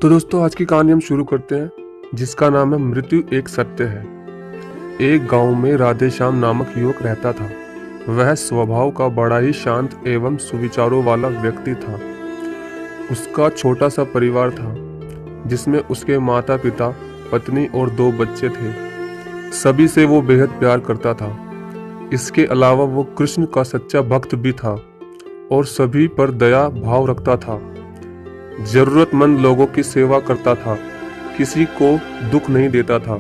तो दोस्तों आज की कहानी हम शुरू करते हैं जिसका नाम है मृत्यु एक सत्य है। एक गांव में राधे श्याम नामक युवक रहता था। वह स्वभाव का बड़ा ही शांत एवं सुविचारों वाला व्यक्ति था। उसका छोटा सा परिवार था जिसमें उसके माता पिता, पत्नी और 2 बच्चे थे। सभी से वो बेहद प्यार करता था। इसके अलावा वो कृष्ण का सच्चा भक्त भी था और सभी पर दया भाव रखता था। जरूरतमंद लोगों की सेवा करता था, किसी को दुख नहीं देता था।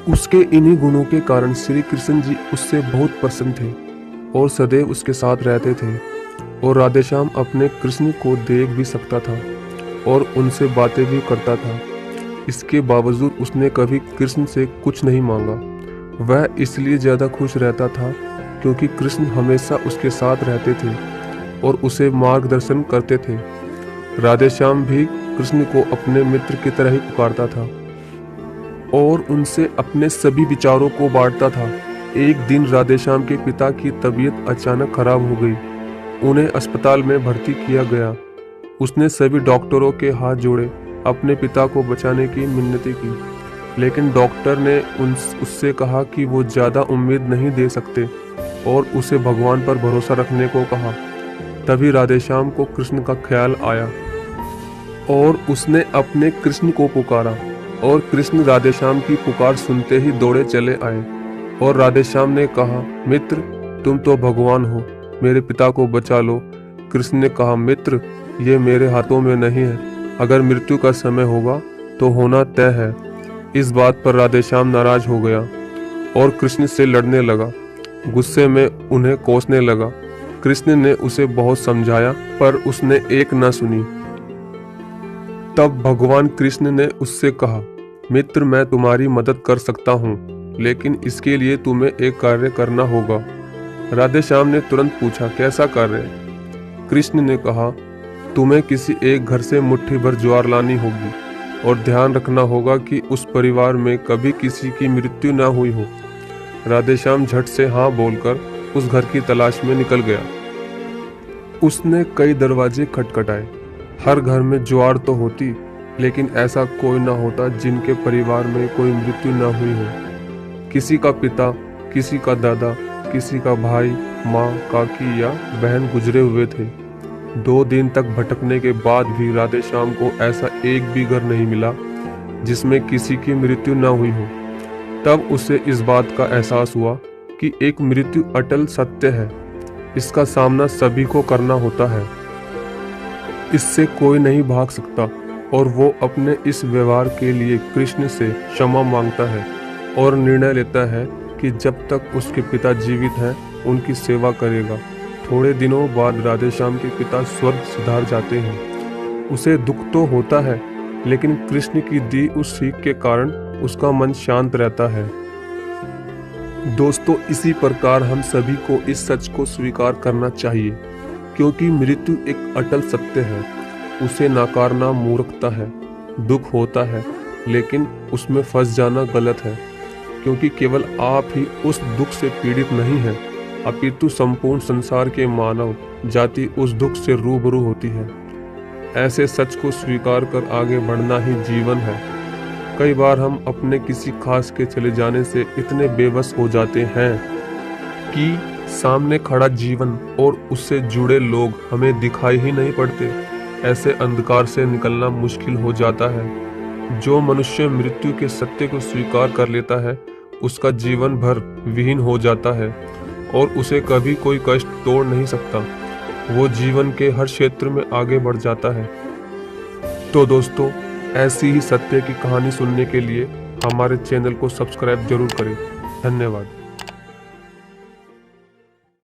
उसके इन्हीं गुणों के कारण श्री कृष्ण जी उससे बहुत प्रसन्न थे और सदैव उसके साथ रहते थे। और राधेश्याम अपने कृष्ण को देख भी सकता था और उनसे बातें भी करता था। इसके बावजूद उसने कभी कृष्ण से कुछ नहीं मांगा। वह इसलिए ज़्यादा खुश रहता था क्योंकि कृष्ण हमेशा उसके साथ रहते थे और उसे मार्गदर्शन करते थे। राधेश्याम भी कृष्ण को अपने मित्र की तरह ही पुकारता था और उनसे अपने सभी विचारों को बांटता था। एक दिन राधेश्याम के पिता की तबीयत अचानक खराब हो गई। उन्हें अस्पताल में भर्ती किया गया। उसने सभी डॉक्टरों के हाथ जोड़े, अपने पिता को बचाने की मिन्नतें की, लेकिन डॉक्टर ने उससे कहा कि वो ज़्यादा उम्मीद नहीं दे सकते और उसे भगवान पर भरोसा रखने को कहा। तभी राधेश्याम को कृष्ण का ख्याल आया और उसने अपने कृष्ण को पुकारा और कृष्ण राधेश्याम की पुकार सुनते ही दौड़े चले आए। और राधेश्याम ने कहा, मित्र तुम तो भगवान हो, मेरे पिता को बचा लो। कृष्ण ने कहा, मित्र ये मेरे हाथों में नहीं है, अगर मृत्यु का समय होगा तो होना तय है। इस बात पर राधेश्याम नाराज हो गया और कृष्ण से लड़ने लगा। गुस्से में उन्हें कोसने लगा। कृष्ण ने उसे बहुत समझाया पर उसने एक न सुनी। तब भगवान कृष्ण ने उससे कहा, मित्र मैं तुम्हारी मदद कर सकता हूँ, लेकिन इसके लिए तुम्हें एक कार्य करना होगा। राधेश्याम ने तुरंत पूछा, कैसा कार्य? कृष्ण ने कहा, तुम्हें किसी एक घर से मुट्ठी भर ज्वार लानी होगी और ध्यान रखना होगा कि उस परिवार में कभी किसी की मृत्यु न हुई हो। राधेश्याम झट से हाँ बोलकर उस घर की तलाश में निकल गया। उसने कई दरवाजे खटखटाए। हर घर में ज्वार तो होती, लेकिन ऐसा कोई न होता जिनके परिवार में कोई मृत्यु न हुई हो। किसी का पिता, किसी का दादा, किसी का भाई, माँ, काकी या बहन गुजरे हुए थे। 2 दिन तक भटकने के बाद भी राधेश्याम को ऐसा एक भी घर नहीं मिला जिसमें किसी की मृत्यु न हुई हो। तब उसे इस बात का एहसास हुआ कि एक मृत्यु अटल सत्य है। इसका सामना सभी को करना होता है, इससे कोई नहीं भाग सकता। और वो अपने इस व्यवहार के लिए कृष्ण से क्षमा मांगता है और निर्णय लेता है कि जब तक उसके पिता जीवित हैं उनकी सेवा करेगा। थोड़े दिनों बाद राधेश्याम के पिता स्वर्ग सिधार जाते हैं। उसे दुख तो होता है, लेकिन कृष्ण की दी उस सीख के कारण उसका मन शांत रहता है। दोस्तों इसी प्रकार हम सभी को इस सच को स्वीकार करना चाहिए, क्योंकि मृत्यु एक अटल सत्य है। उसे नकारना मूर्खता है। दुख होता है, लेकिन उसमें फंस जाना गलत है, क्योंकि केवल आप ही उस दुख से पीड़ित नहीं हैं, अपितु संपूर्ण संसार के मानव जाति उस दुख से रूबरू होती है। ऐसे सच को स्वीकार कर आगे बढ़ना ही जीवन है। कई बार हम अपने किसी खास के चले जाने से इतने बेबस हो जाते हैं कि सामने खड़ा जीवन और उससे जुड़े लोग हमें दिखाई ही नहीं पड़ते। ऐसे अंधकार से निकलना मुश्किल हो जाता है। जो मनुष्य मृत्यु के सत्य को स्वीकार कर लेता है उसका जीवन भर विहीन हो जाता है और उसे कभी कोई कष्ट तोड़ नहीं सकता। वो जीवन के हर क्षेत्र में आगे बढ़ जाता है। तो दोस्तों ऐसी ही सत्य की कहानी सुनने के लिए हमारे चैनल को सब्सक्राइब जरूर करें। धन्यवाद।